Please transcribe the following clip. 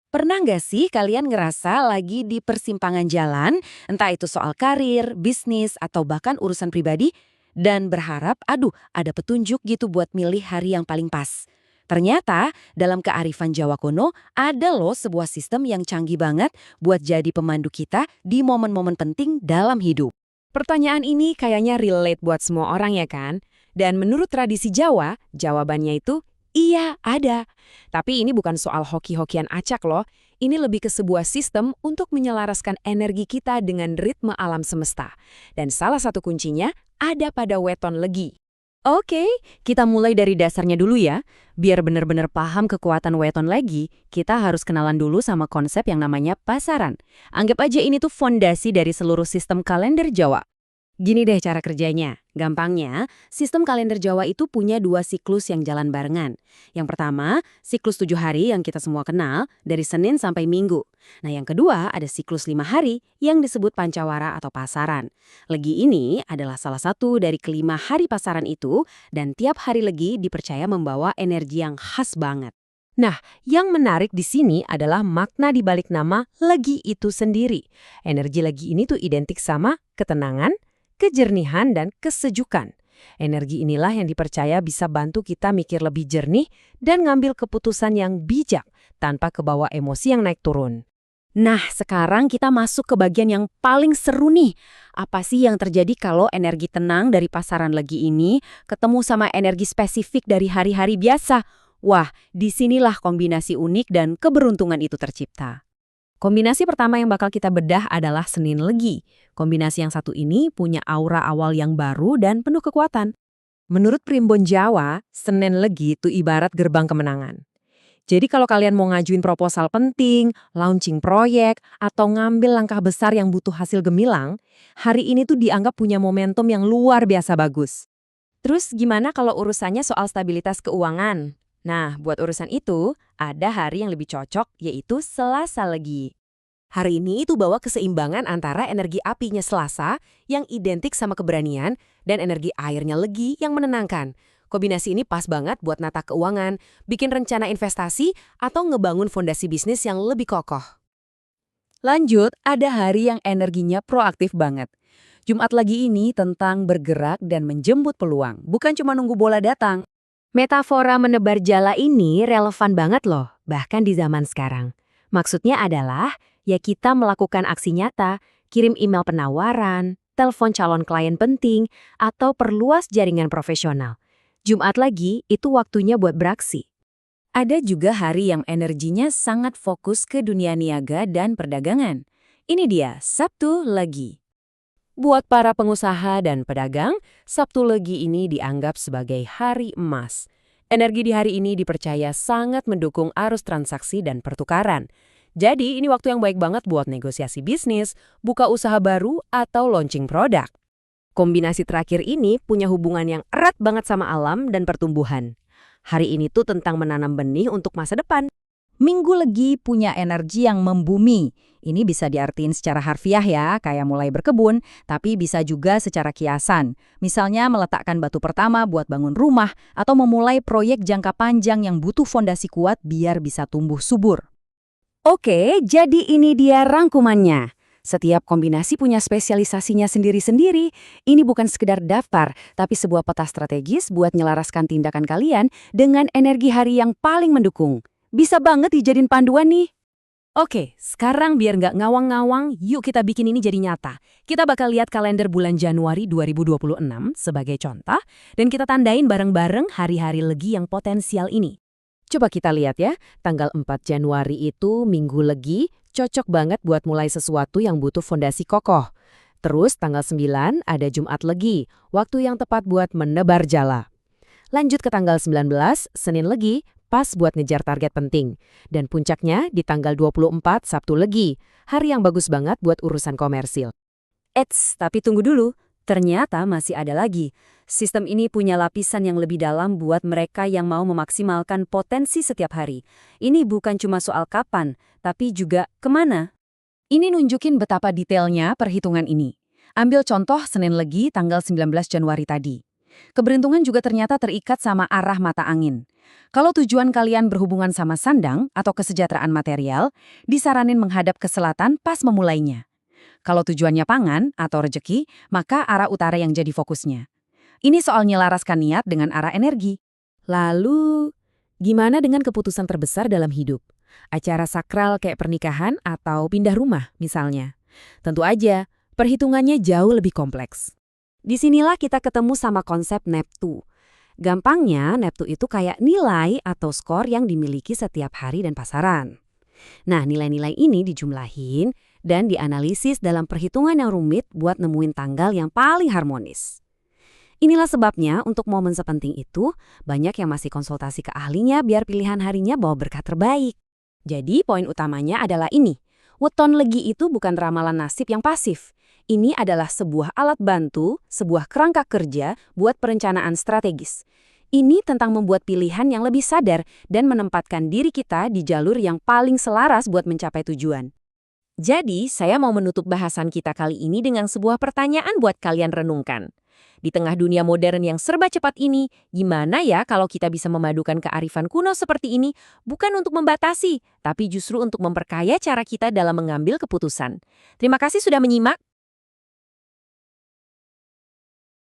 Pernah nggak sih kalian ngerasa lagi di persimpangan jalan, entah itu soal karir, bisnis, atau bahkan urusan pribadi, dan berharap, aduh, ada petunjuk gitu buat milih hari yang paling pas. Ternyata, dalam kearifan Jawa kuno, ada loh sebuah sistem yang canggih banget buat jadi pemandu kita di momen-momen penting dalam hidup. Pertanyaan ini kayaknya relate buat semua orang ya kan? Dan menurut tradisi Jawa, jawabannya itu iya ada. Tapi ini bukan soal hoki-hokian acak loh. Ini lebih ke sebuah sistem untuk menyelaraskan energi kita dengan ritme alam semesta. Dan salah satu kuncinya ada pada weton legi. Oke, kita mulai dari dasarnya dulu ya. Biar benar-benar paham kekuatan weton lagi, kita harus kenalan dulu sama konsep yang namanya pasaran. Anggap aja ini tuh fondasi dari seluruh sistem kalender Jawa. Gini deh cara kerjanya. Gampangnya, sistem kalender Jawa itu punya dua siklus yang jalan barengan. Yang pertama, siklus 7 hari yang kita semua kenal, dari Senin sampai Minggu. Nah yang kedua, ada siklus 5 hari yang disebut Pancawara atau pasaran. Legi ini adalah salah satu dari kelima hari pasaran itu, dan tiap hari legi dipercaya membawa energi yang khas banget. Nah, yang menarik di sini adalah makna di balik nama legi itu sendiri. Energi legi ini tuh identik sama ketenangan, kejernihan, dan kesejukan. Energi inilah yang dipercaya bisa bantu kita mikir lebih jernih dan ngambil keputusan yang bijak tanpa kebawa emosi yang naik turun. Nah, sekarang kita masuk ke bagian yang paling seru nih. Apa sih yang terjadi kalau energi tenang dari pasaran legi ini ketemu sama energi spesifik dari hari-hari biasa? Wah, disinilah kombinasi unik dan keberuntungan itu tercipta. Kombinasi pertama yang bakal kita bedah adalah Senin Legi. Kombinasi yang satu ini punya aura awal yang baru dan penuh kekuatan. Menurut Primbon Jawa, Senin Legi itu ibarat gerbang kemenangan. Jadi kalau kalian mau ngajuin proposal penting, launching proyek, atau ngambil langkah besar yang butuh hasil gemilang, hari ini tuh dianggap punya momentum yang luar biasa bagus. Terus gimana kalau urusannya soal stabilitas keuangan? Nah, buat urusan itu, ada hari yang lebih cocok, yaitu Selasa Legi. Hari ini itu bawa keseimbangan antara energi apinya Selasa yang identik sama keberanian dan energi airnya Legi yang menenangkan. Kombinasi ini pas banget buat nata keuangan, bikin rencana investasi, atau ngebangun fondasi bisnis yang lebih kokoh. Lanjut, ada hari yang energinya proaktif banget. Jumat Legi ini tentang bergerak dan menjemput peluang, bukan cuma nunggu bola datang. Metafora menebar jala ini relevan banget loh, bahkan di zaman sekarang. Maksudnya adalah, ya kita melakukan aksi nyata, kirim email penawaran, telepon calon klien penting, atau perluas jaringan profesional. Jumat Legi itu waktunya buat beraksi. Ada juga hari yang energinya sangat fokus ke dunia niaga dan perdagangan. Ini dia, Sabtu Legi. Buat para pengusaha dan pedagang, Sabtu Legi ini dianggap sebagai hari emas. Energi di hari ini dipercaya sangat mendukung arus transaksi dan pertukaran. Jadi ini waktu yang baik banget buat negosiasi bisnis, buka usaha baru, atau launching produk. Kombinasi terakhir ini punya hubungan yang erat banget sama alam dan pertumbuhan. Hari ini tuh tentang menanam benih untuk masa depan. Minggu Legi punya energi yang membumi. Ini bisa diartiin secara harfiah ya, kayak mulai berkebun, tapi bisa juga secara kiasan. Misalnya meletakkan batu pertama buat bangun rumah, atau memulai proyek jangka panjang yang butuh fondasi kuat biar bisa tumbuh subur. Oke, jadi ini dia rangkumannya. Setiap kombinasi punya spesialisasinya sendiri-sendiri. Ini bukan sekedar daftar, tapi sebuah peta strategis buat nyelaraskan tindakan kalian dengan energi hari yang paling mendukung. Bisa banget dijadiin panduan nih. Oke, sekarang biar nggak ngawang-ngawang, yuk kita bikin ini jadi nyata. Kita bakal lihat kalender bulan Januari 2026 sebagai contoh, dan kita tandain bareng-bareng hari-hari legi yang potensial ini. Coba kita lihat ya, tanggal 4 Januari itu Minggu Legi, cocok banget buat mulai sesuatu yang butuh fondasi kokoh. Terus tanggal 9 ada Jumat Legi, waktu yang tepat buat menebar jala. Lanjut ke tanggal 19, Senin Legi, pas buat ngejar target penting. Dan puncaknya di tanggal 24 Sabtu Legi, hari yang bagus banget buat urusan komersil. Tapi tunggu dulu, ternyata masih ada lagi. Sistem ini punya lapisan yang lebih dalam buat mereka yang mau memaksimalkan potensi setiap hari. Ini bukan cuma soal kapan, tapi juga kemana. Ini nunjukin betapa detailnya perhitungan ini. Ambil contoh Senin Legi tanggal 19 Januari tadi. Keberuntungan juga ternyata terikat sama arah mata angin. Kalau tujuan kalian berhubungan sama sandang atau kesejahteraan material, disaranin menghadap ke selatan pas memulainya. Kalau tujuannya pangan atau rejeki, maka arah utara yang jadi fokusnya. Ini soal nyelaraskan niat dengan arah energi. Lalu, gimana dengan keputusan terbesar dalam hidup? Acara sakral kayak pernikahan atau pindah rumah misalnya. Tentu aja, perhitungannya jauh lebih kompleks. Disinilah kita ketemu sama konsep Neptu. Gampangnya, Neptu itu kayak nilai atau skor yang dimiliki setiap hari dan pasaran. Nah, nilai-nilai ini dijumlahin dan dianalisis dalam perhitungan yang rumit buat nemuin tanggal yang paling harmonis. Inilah sebabnya untuk momen sepenting itu, banyak yang masih konsultasi ke ahlinya biar pilihan harinya bawa berkah terbaik. Jadi, poin utamanya adalah ini. Weton Legi itu bukan ramalan nasib yang pasif. Ini adalah sebuah alat bantu, sebuah kerangka kerja buat perencanaan strategis. Ini tentang membuat pilihan yang lebih sadar dan menempatkan diri kita di jalur yang paling selaras buat mencapai tujuan. Jadi, saya mau menutup bahasan kita kali ini dengan sebuah pertanyaan buat kalian renungkan. Di tengah dunia modern yang serba cepat ini, gimana ya kalau kita bisa memadukan kearifan kuno seperti ini, bukan untuk membatasi, tapi justru untuk memperkaya cara kita dalam mengambil keputusan. Terima kasih sudah menyimak.